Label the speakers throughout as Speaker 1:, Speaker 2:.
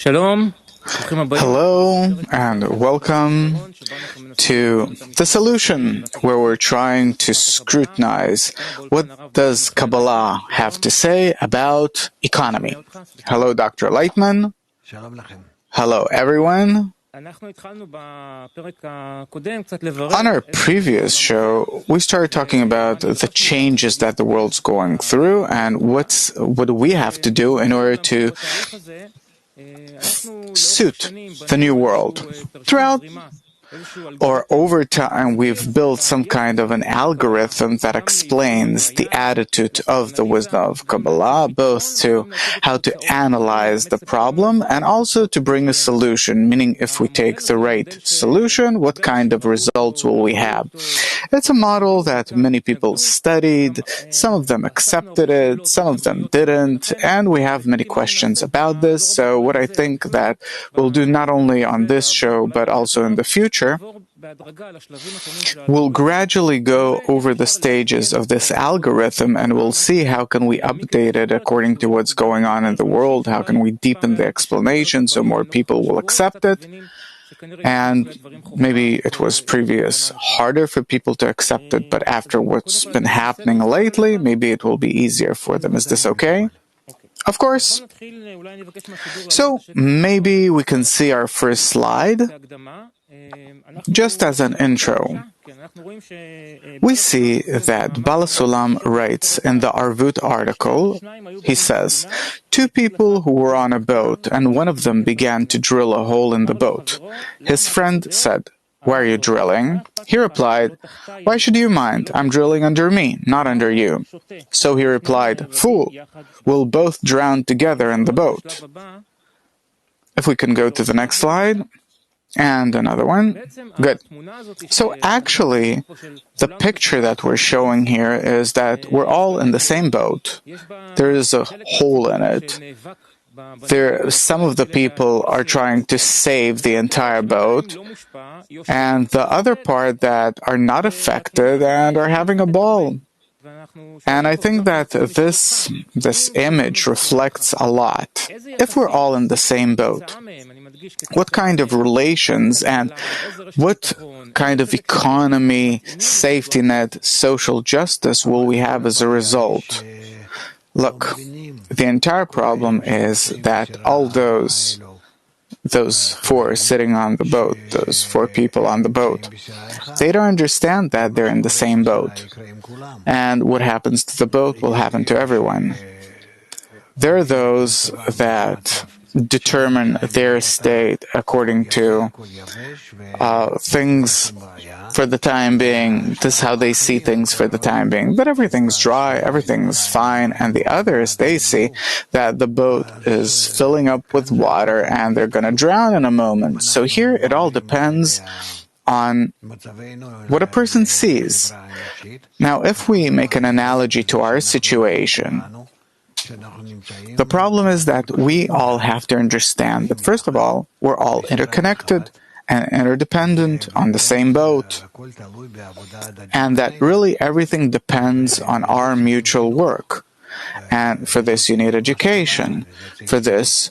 Speaker 1: Hello and welcome to The Solution, where we're trying to scrutinize what does Kabbalah have to say about economy. Hello, Dr. Lightman. Hello, everyone. On our previous show, we started talking about the changes that the world's going through and what do we have to do in order to suit the new world. Throughout or over time, we've built some kind of an algorithm that explains the attitude of the wisdom of Kabbalah, both to how to analyze the problem and also to bring a solution, meaning if we take the right solution, what kind of results will we have? It's a model that many people studied, some of them accepted it, some of them didn't, and we have many questions about this. So what I think that we'll do not only on this show, but also in the future, we'll gradually go over the stages of this algorithm and we'll see how can we update it according to what's going on in the world, how can we deepen the explanation so more people will accept it. And maybe it was previous harder for people to accept it, but after what's been happening lately, maybe it will be easier for them. Is this okay? Of course. So maybe we can see our first slide. Just as an intro, we see that Bala Sulam writes in the Arvut article, he says, two people who were on a boat and one of them began to drill a hole in the boat. His friend said, "Why are you drilling?" He replied, "Why should you mind? I'm drilling under me, not under you." So he replied, "Fool, we'll both drown together in the boat." If we can go to the next slide. And another one. Good. So actually, the picture that we're showing here is that we're all in the same boat. There is a hole in it. Some of the people are trying to save the entire boat, and the other part that are not affected and are having a ball. And I think that this image reflects a lot. If we're all in the same boat, what kind of relations and what kind of economy, safety net, social justice will we have as a result? Look, the entire problem is that all those four sitting on the boat, those four people on the boat, they don't understand that they're in the same boat. And what happens to the boat will happen to everyone. There are those that determine their state according to things for the time being. This is how they see things for the time being. But everything's dry, everything's fine, and the others, they see that the boat is filling up with water and they're going to drown in a moment. So here it all depends on what a person sees. Now, if we make an analogy to our situation, the problem is that we all have to understand that, first of all, we're all interconnected and interdependent on the same boat, and that really everything depends on our mutual work. And for this, you need education. For this,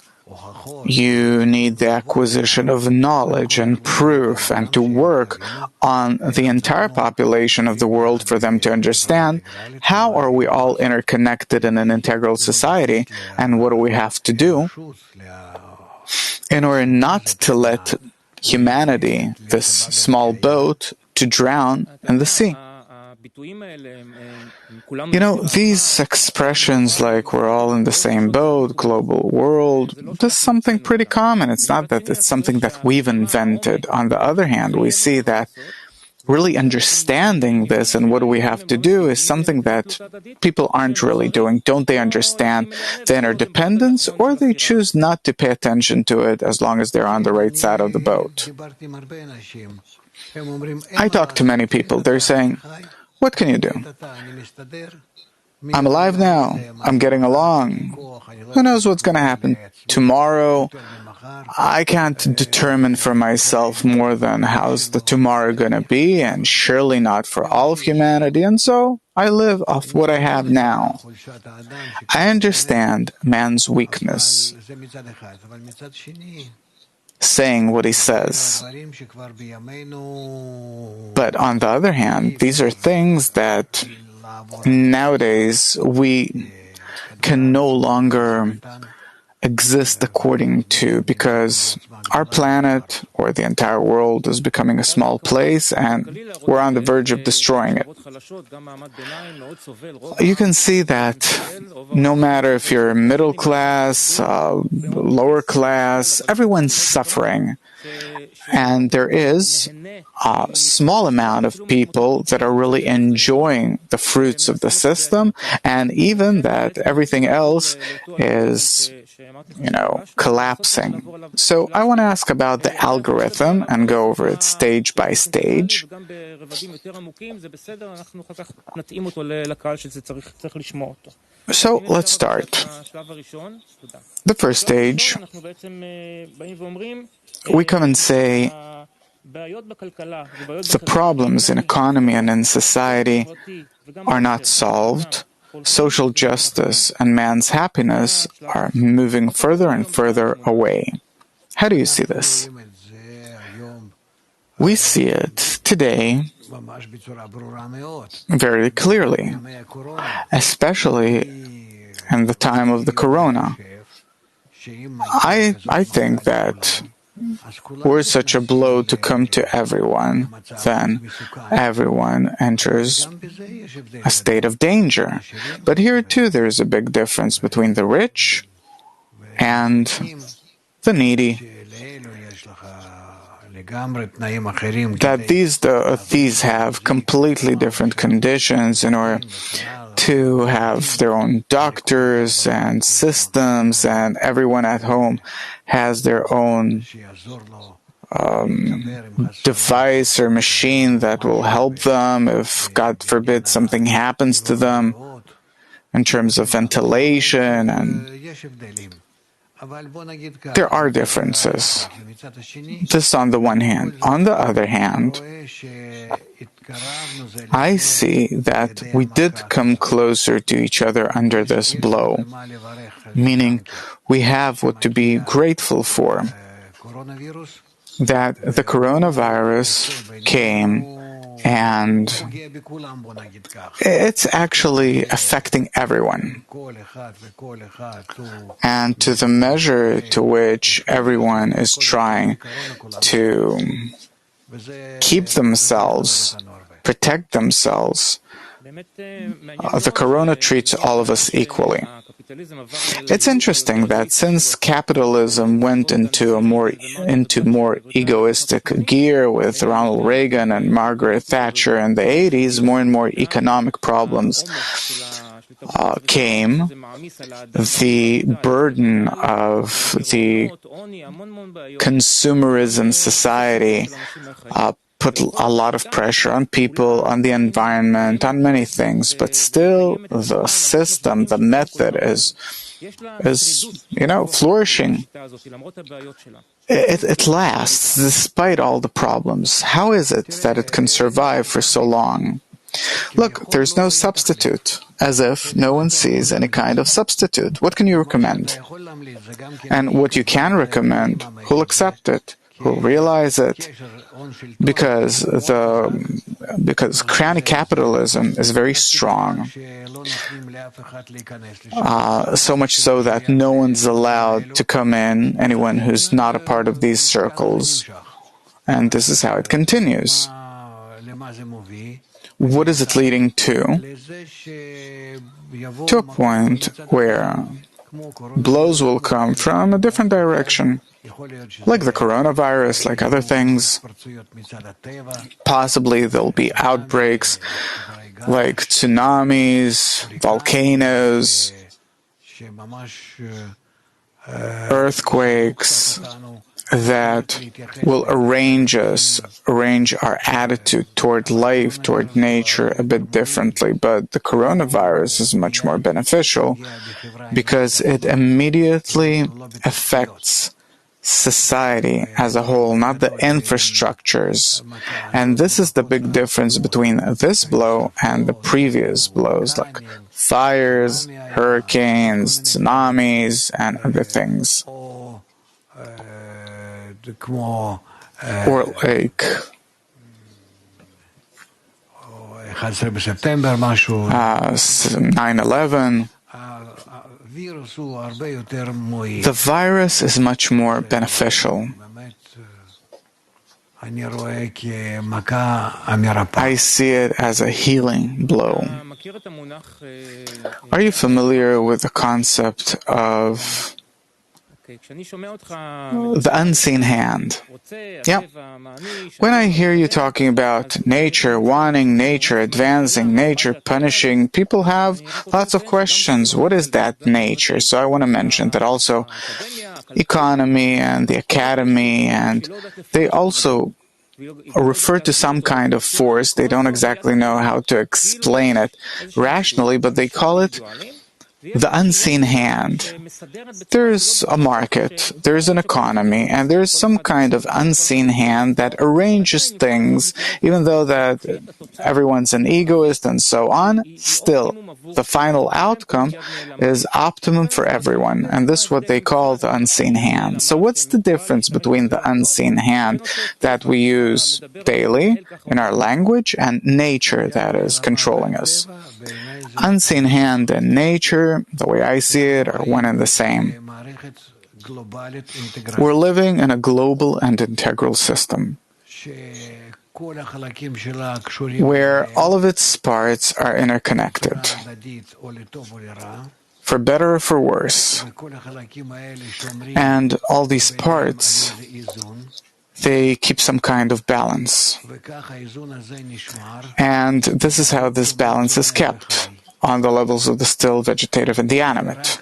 Speaker 1: you need the acquisition of knowledge and proof, and to work on the entire population of the world for them to understand how are we all interconnected in an integral society, and what do we have to do in order not to let humanity, this small boat, to drown in the sea. You know, these expressions like we're all in the same boat, global world, this is something pretty common. It's not that it's something that we've invented. On the other hand, we see that really understanding this and what do we have to do is something that people aren't really doing. Don't they understand the interdependence, or they choose not to pay attention to it as long as they're on the right side of the boat? I talk to many people. They're saying, what can you do? I'm alive now. I'm getting along. Who knows what's going to happen tomorrow? I can't determine for myself more than how's the tomorrow going to be, and surely not for all of humanity, and so I live off what I have now. I understand man's weakness, saying what he says. But on the other hand, these are things that nowadays we can no longer exist according to, because our planet or the entire world is becoming a small place and we're on the verge of destroying it. You can see that no matter if you're middle class, lower class, everyone's suffering. And there is a small amount of people that are really enjoying the fruits of the system, and even that everything else is, collapsing. So I want to ask about the algorithm and go over it stage by stage. So let's start. The first stage, we come and say the problems in economy and in society are not solved. Social justice and man's happiness are moving further and further away. How do you see this? We see it today very clearly, especially in the time of the corona. I think that were such a blow to come to everyone, then everyone enters a state of danger. But here too there is a big difference between the rich and the needy. That these have completely different conditions in order to have their own doctors and systems, and everyone at home has their own device or machine that will help them if, God forbid, something happens to them in terms of ventilation, and there are differences. This on the one hand. On the other hand, I see that we did come closer to each other under this blow, meaning we have what to be grateful for, that the coronavirus came and it's actually affecting everyone. And to the measure to which everyone is trying to keep themselves, protect themselves, the corona treats all of us equally. It's interesting that since capitalism went into more egoistic gear with Ronald Reagan and Margaret Thatcher in the 80s, more and more economic problems came. The burden of the consumerism society put a lot of pressure on people, on the environment, on many things, but still the system, the method is flourishing. It lasts despite all the problems. How is it that it can survive for so long? Look, there's no substitute, as if no one sees any kind of substitute. What can you recommend? And what you can recommend, who'll accept it, who'll realize it, because cranny capitalism is very strong, so much so that no one's allowed to come in, anyone who's not a part of these circles, and this is how it continues. What is it leading to? To a point where blows will come from a different direction, like the coronavirus, like other things. Possibly there'll be outbreaks like tsunamis, volcanoes, earthquakes that will arrange our attitude toward life, toward nature a bit differently. But the coronavirus is much more beneficial because it immediately affects society as a whole, not the infrastructures. And this is the big difference between this blow and the previous blows, like fires, hurricanes, tsunamis, and other things. Or like 9/11. The virus is much more beneficial. I see it as a healing blow. Are you familiar with the concept of the unseen hand? Yeah. When I hear you talking about nature, wanting nature, advancing nature, punishing, people have lots of questions. What is that nature? So I want to mention that also economy and the academy, and they also refer to some kind of force. They don't exactly know how to explain it rationally, but they call it the unseen hand. There's a market, there's an economy, and there's some kind of unseen hand that arranges things, even though that everyone's an egoist and so on. Still, the final outcome is optimum for everyone, and this is what they call the unseen hand. So what's the difference between the unseen hand that we use daily in our language and nature that is controlling us? Unseen hand and nature, the way I see it, are one and the same. We're living in a global and integral system where all of its parts are interconnected, for better or for worse. And all these parts, they keep some kind of balance. And this is how this balance is kept on the levels of the still, vegetative, and the animate.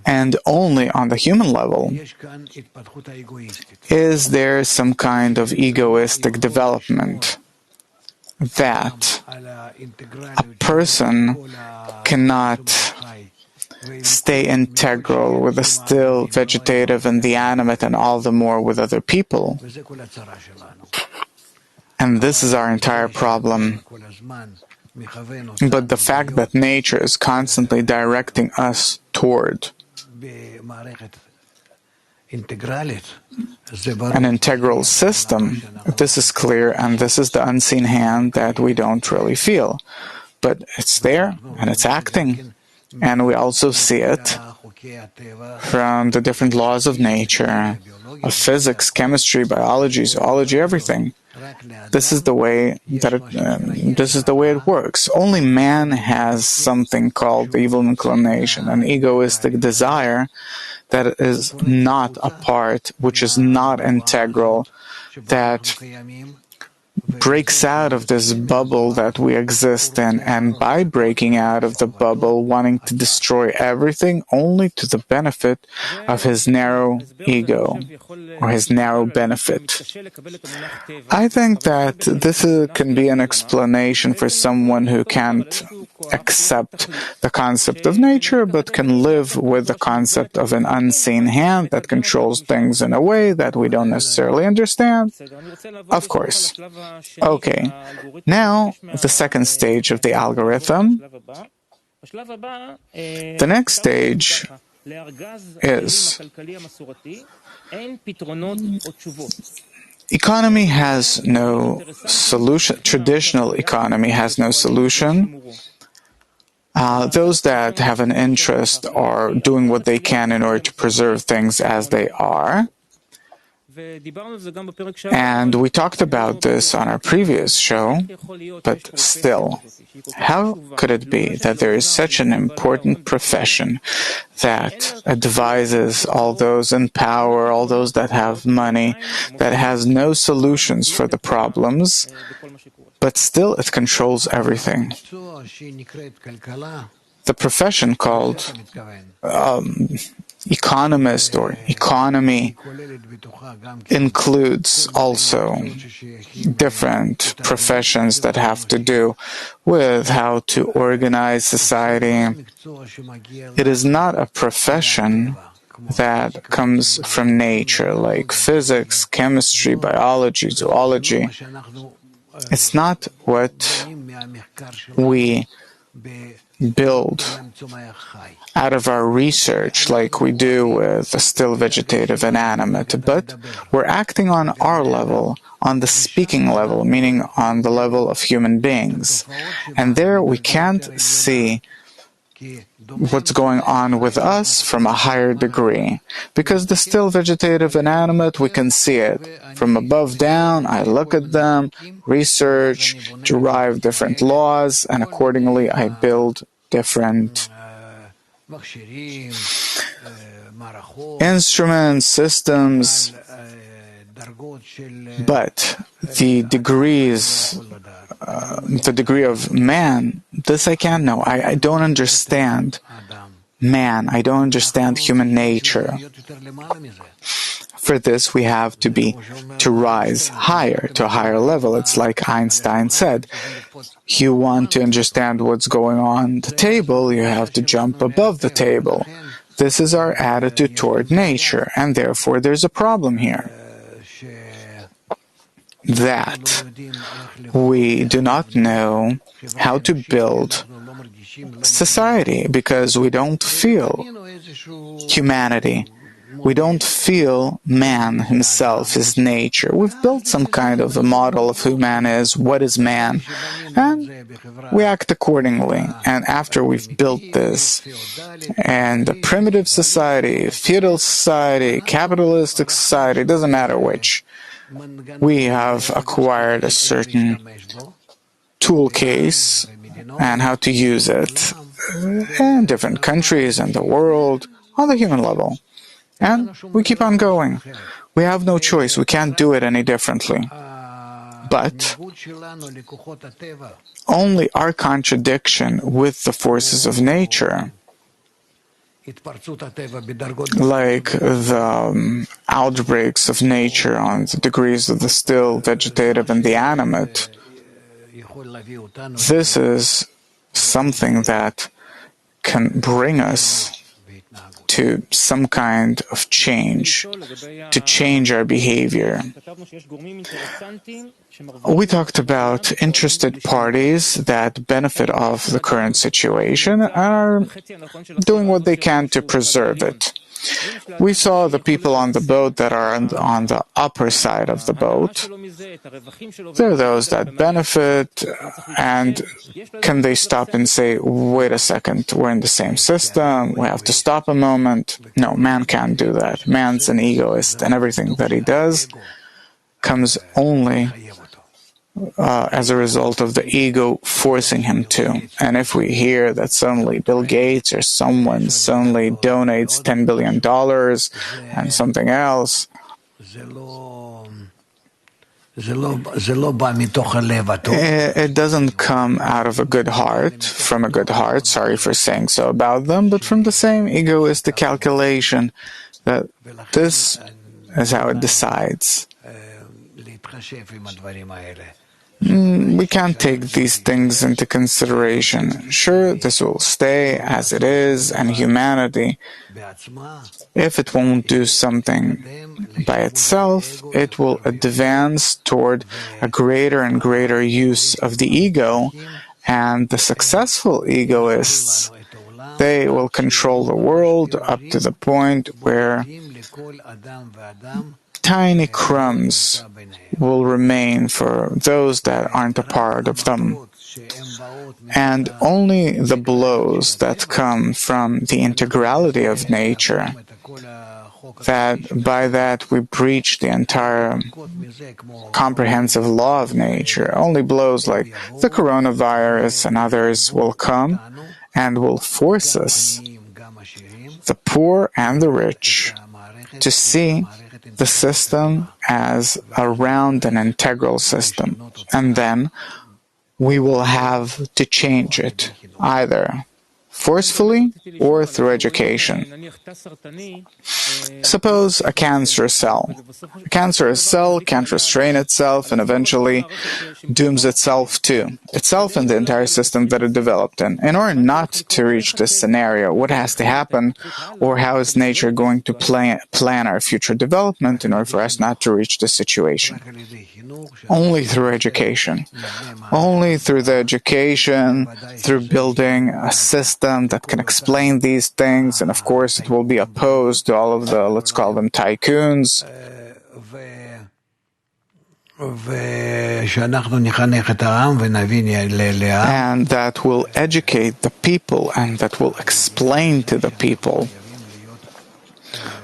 Speaker 1: And only on the human level is there some kind of egoistic development that a person cannot stay integral with the still, vegetative, and the animate, and all the more with other people. And this is our entire problem. But the fact that nature is constantly directing us toward an integral system, this is clear, and this is the unseen hand that we don't really feel. But it's there, and it's acting. And we also see it from the different laws of nature, of physics, chemistry, biology, zoology, everything. This is the way that it works. Only man has something called the evil inclination, an egoistic desire that is not a part, which is not integral, that breaks out of this bubble that we exist in, and by breaking out of the bubble, wanting to destroy everything only to the benefit of his narrow ego or his narrow benefit. I think that this can be an explanation for someone who can't accept the concept of nature but can live with the concept of an unseen hand that controls things in a way that we don't necessarily understand. Of course. Okay, now the second stage of the algorithm. The next stage is economy has no solution. Traditional economy has no solution. Those that have an interest are doing what they can in order to preserve things as they are. And we talked about this on our previous show, but still, how could it be that there is such an important profession that advises all those in power, all those that have money, that has no solutions for the problems, but still it controls everything? The profession called economist or economy includes also different professions that have to do with how to organize society. It is not a profession that comes from nature, like physics, chemistry, biology, zoology. It's not what we build out of our research like we do with the still vegetative inanimate, but we're acting on our level, on the speaking level, meaning on the level of human beings. And there we can't see what's going on with us from a higher degree. Because the still vegetative inanimate, we can see it. From above down, I look at them, research, derive different laws, and accordingly I build different instruments, systems. But the degree of man, this I can't know. I don't understand man. I don't understand human nature. For this, we have to rise higher, to a higher level. It's like Einstein said. You want to understand what's going on the table, you have to jump above the table. This is our attitude toward nature, and therefore there's a problem here. That we do not know how to build society because we don't feel humanity. We don't feel man himself, his nature. We've built some kind of a model of who man is, what is man, and we act accordingly. And after we've built this, and a primitive society, feudal society, capitalistic society, doesn't matter which, we have acquired a certain tool case and how to use it in different countries and the world on the human level. And we keep on going. We have no choice. We can't do it any differently. But only our contradiction with the forces of nature, like the outbreaks of nature on the degrees of the still, vegetative, and the animate, this is something that can bring us to some kind of change, to change our behavior. We talked about interested parties that benefit off the current situation and are doing what they can to preserve it. We saw the people on the boat that are on the upper side of the boat. There are those that benefit, and can they stop and say, wait a second, we're in the same system, we have to stop a moment? No, man can't do that. Man's an egoist, and everything that he does comes only as a result of the ego forcing him to. And if we hear that suddenly Bill Gates or someone suddenly donates $10 billion and something else, it doesn't come out of a good heart, from a good heart, sorry for saying so about them, but from the same egoistic calculation that this is how it decides. We can't take these things into consideration. Sure, this will stay as it is, and humanity, if it won't do something by itself, it will advance toward a greater and greater use of the ego, and the successful egoists, they will control the world up to the point where tiny crumbs will remain for those that aren't a part of them. And only the blows that come from the integrality of nature, that by that we breach the entire comprehensive law of nature, only blows like the coronavirus and others will come and will force us, the poor and the rich, to see the system as a round and integral system. And then we will have to change it, either forcefully or through education. Suppose a cancerous cell. A cancerous cell can't restrain itself and eventually dooms itself and the entire system that it developed in. In order not to reach this scenario, what has to happen, or how is nature going to plan our future development in order for us not to reach this situation? Only through education. Only through the education, through building a system that can explain these things, and of course it will be opposed to all of the, let's call them tycoons, and that will educate the people and that will explain to the people,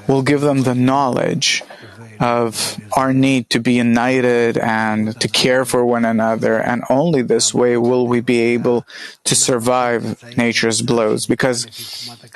Speaker 1: will give them the knowledge of our need to be united and to care for one another, and only this way will we be able to survive nature's blows. Because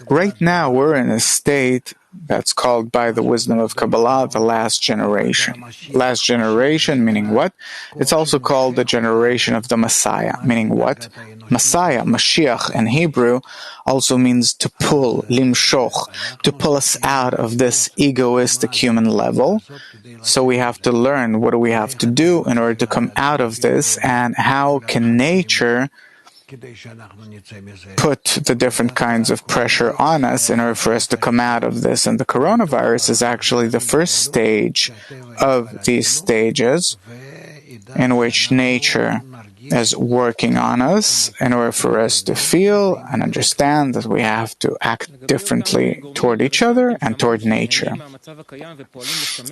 Speaker 1: right now we're in a state that's called, by the wisdom of Kabbalah, the last generation. Last generation meaning what? It's also called the generation of the Messiah, meaning what? Messiah, Mashiach in Hebrew, also means to pull, limshoch, to pull us out of this egoistic human level. So we have to learn what do we have to do in order to come out of this, and how can nature put the different kinds of pressure on us in order for us to come out of this. And the coronavirus is actually the first stage of these stages in which nature is working on us in order for us to feel and understand that we have to act differently toward each other and toward nature.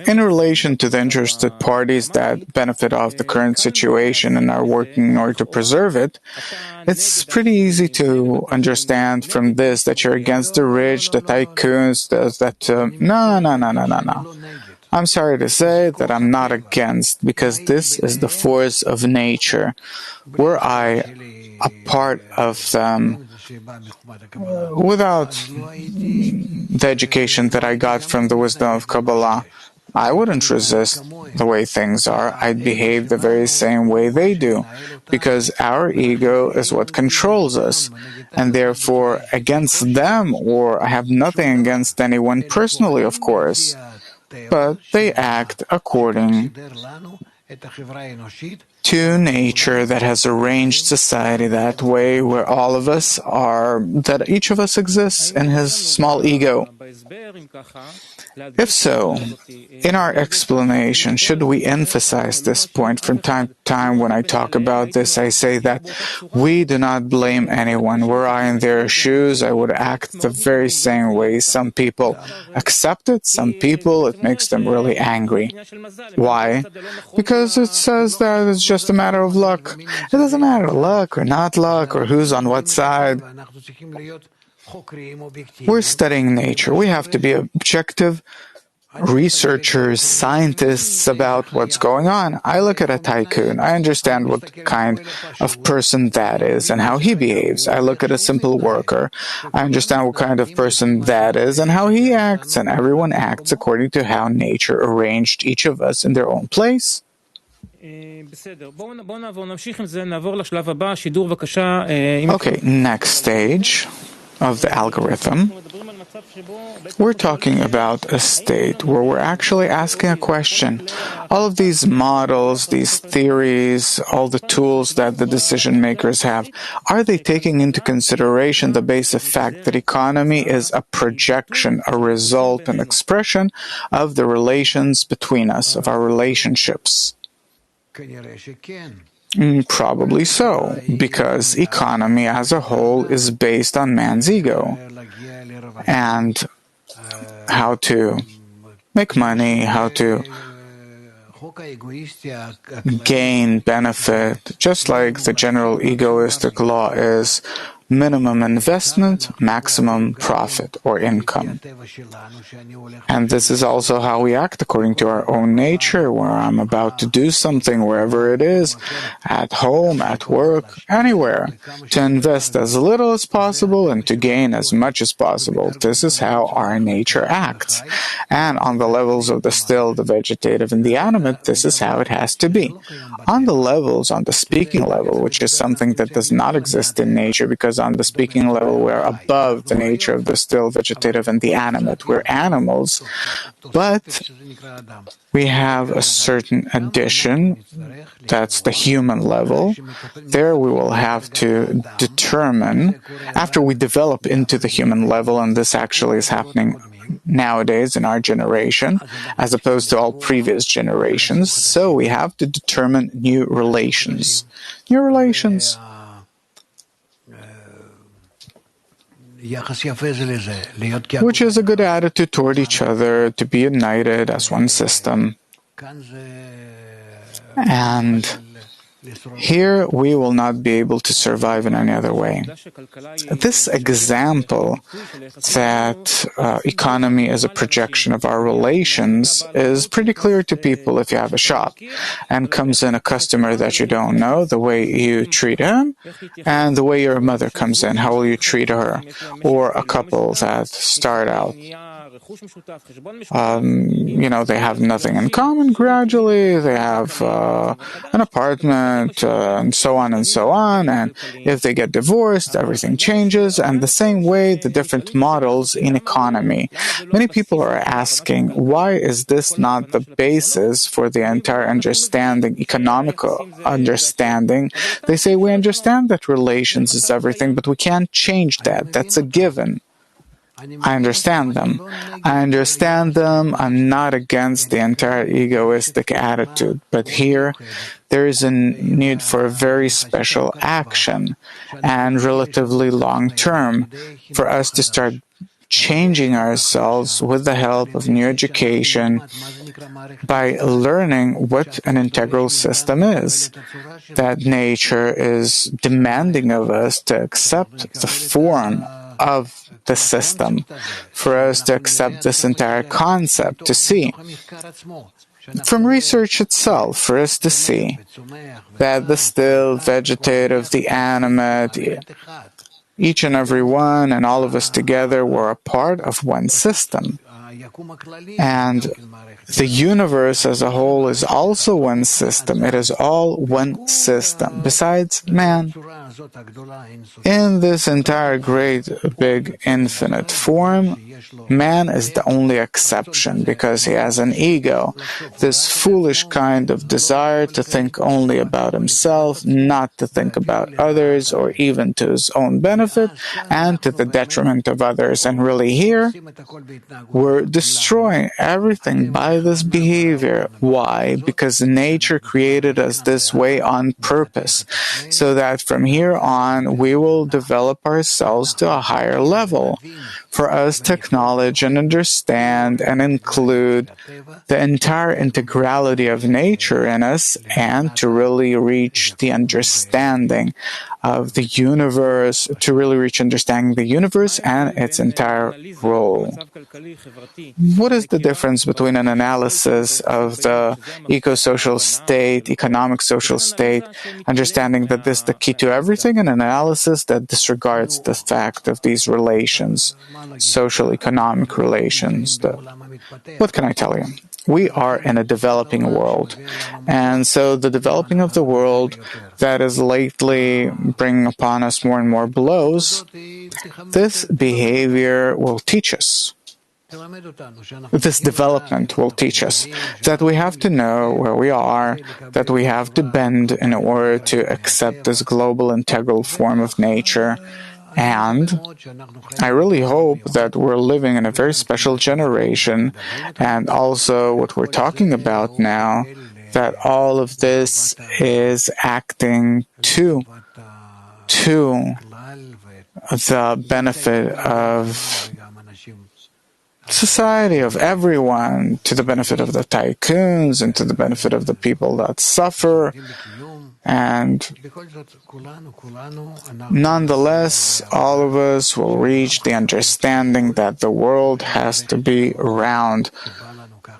Speaker 1: In relation to the interested parties that benefit off the current situation and are working in order to preserve it, it's pretty easy to understand from this that you're against the rich, the tycoons, no. I'm sorry to say that I'm not against, because this is the force of nature. Were I a part of them without the education that I got from the wisdom of Kabbalah, I wouldn't resist the way things are. I'd behave the very same way they do, because our ego is what controls us, and therefore against them, or I have nothing against anyone personally, of course, but they act according to nature that has arranged society that way, where all of us are, that each of us exists in his small ego. If so, in our explanation, should we emphasize this point? From time to time when I talk about this, I say that we do not blame anyone. Were I in their shoes, I would act the very same way. Some people accept it, some people it makes them really angry. Why? Because it says that it's just a matter of luck. It doesn't matter luck or not luck or who's on what side. We're studying nature. We have to be objective researchers, scientists about what's going on. I look at a tycoon. I understand what kind of person that is and how he behaves. I look at a simple worker. I understand what kind of person that is and how he acts. And everyone acts according to how nature arranged each of us in their own place. Okay, next stage of the algorithm. We're talking about a state where we're actually asking a question. All of these models, these theories, all the tools that the decision makers have, are they taking into consideration the basic fact that economy is a projection, a result, an expression of the relations between us, of our relationships? Probably so, because economy as a whole is based on man's ego and how to make money, how to gain benefit, just like the general egoistic law is minimum investment, maximum profit or income. And this is also how we act according to our own nature, where I'm about to do something, wherever it is, at home, at work, anywhere, to invest as little as possible and to gain as much as possible. This is how our nature acts. And on the levels of the still, the vegetative, and the animate, this is how it has to be. On the levels, on the speaking level, which is something that does not exist in nature, because because on the speaking level we're above the nature of the still, vegetative, and the animate. We're animals, but we have a certain addition, that's the human level. There we will have to determine, after we develop into the human level, and this actually is happening nowadays in our generation, as opposed to all previous generations, so we have to determine new relations. New relations. Which is a good attitude toward each other, to be united as one system. And here we will not be able to survive in any other way. This example that economy is a projection of our relations is pretty clear to people. If you have a shop and comes in a customer that you don't know, the way you treat him and the way your mother comes in, how will you treat her? Or a couple that start out, they have nothing in common. Gradually they have an apartment and so on and so on, and if they get divorced, everything changes. And the same way, the different models in economy. Many people are asking, why is this not the basis for the entire understanding, economical understanding? They say, we understand that relations is everything, but we can't change that. That's a given. I understand them. I'm not against the entire egoistic attitude, but here there is a need for a very special action and relatively long term for us to start changing ourselves with the help of new education by learning what an integral system is, that nature is demanding of us to accept the form of the system, for us to accept this entire concept, to see from research itself, for us to see that the still, vegetative, the animate, each and every one and all of us together were a part of one system. And the universe as a whole is also one system. It is all one system, besides man. In this entire great, big, infinite form, man is the only exception because he has an ego, this foolish kind of desire to think only about himself, not to think about others or even to his own benefit and to the detriment of others. And really here, we're destroying everything by this behavior. Why? Because nature created us this way on purpose, so that from here on we will develop ourselves to a higher level, for us to acknowledge and understand and include the entire integrality of nature in us, and to really reach the understanding of the universe, to really reach understanding the universe and its entire role. What is the difference between an analysis of the eco-social state, economic social state, understanding that this is the key to everything, and an analysis that disregards the fact of these relations, social economic relations? What can I tell you? We are in a developing world, and so the developing of the world that is lately bringing upon us more and more blows, this behavior will teach us. This development will teach us that we have to know where we are, that we have to bend in order to accept this global integral form of nature. And I really hope that we're living in a very special generation, and also what we're talking about now, that all of this is acting to the benefit of society, of everyone, to the benefit of the tycoons and to the benefit of the people that suffer. And nonetheless, all of us will reach the understanding that the world has to be round,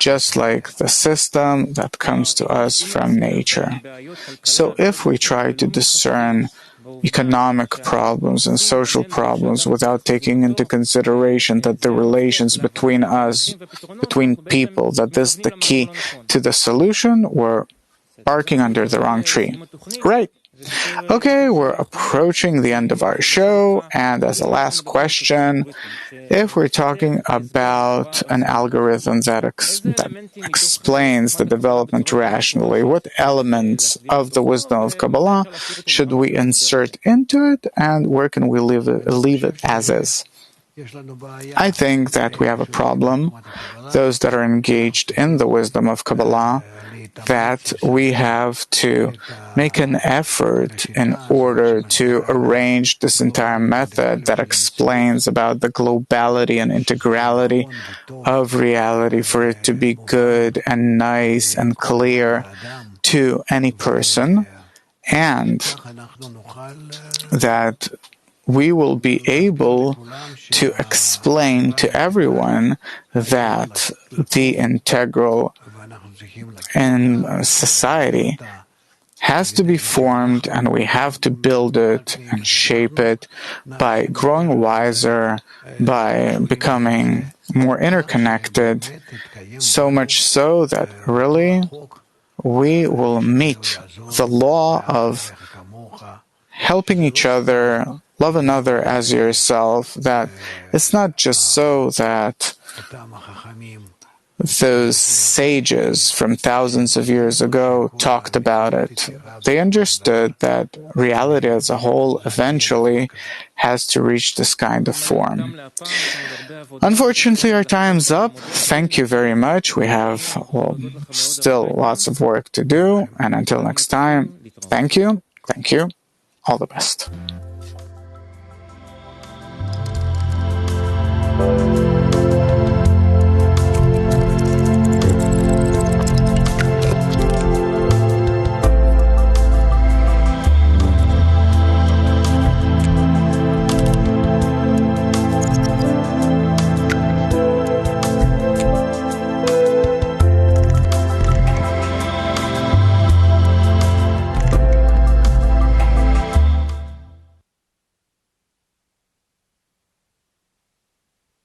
Speaker 1: just like the system that comes to us from nature. So if we try to discern economic problems and social problems without taking into consideration that the relations between us, between people, that this is the key to the solution, we're barking under the wrong tree. Right. Okay, we're approaching the end of our show, and as a last question, if we're talking about an algorithm that explains the development rationally, what elements of the wisdom of Kabbalah should we insert into it, and where can we leave it as is? I think that we have a problem, those that are engaged in the wisdom of Kabbalah, that we have to make an effort in order to arrange this entire method that explains about the globality and integrality of reality for it to be good and nice and clear to any person, and that we will be able to explain to everyone that the integral in society has to be formed, and we have to build it and shape it by growing wiser, by becoming more interconnected, so much so that really we will meet the law of helping each other, love another as yourself, that it's not just so that those sages from thousands of years ago talked about it. They understood that reality as a whole eventually has to reach this kind of form. Unfortunately, our time's up. Thank you very much. We have still lots of work to do. And until next time, thank you. All the best.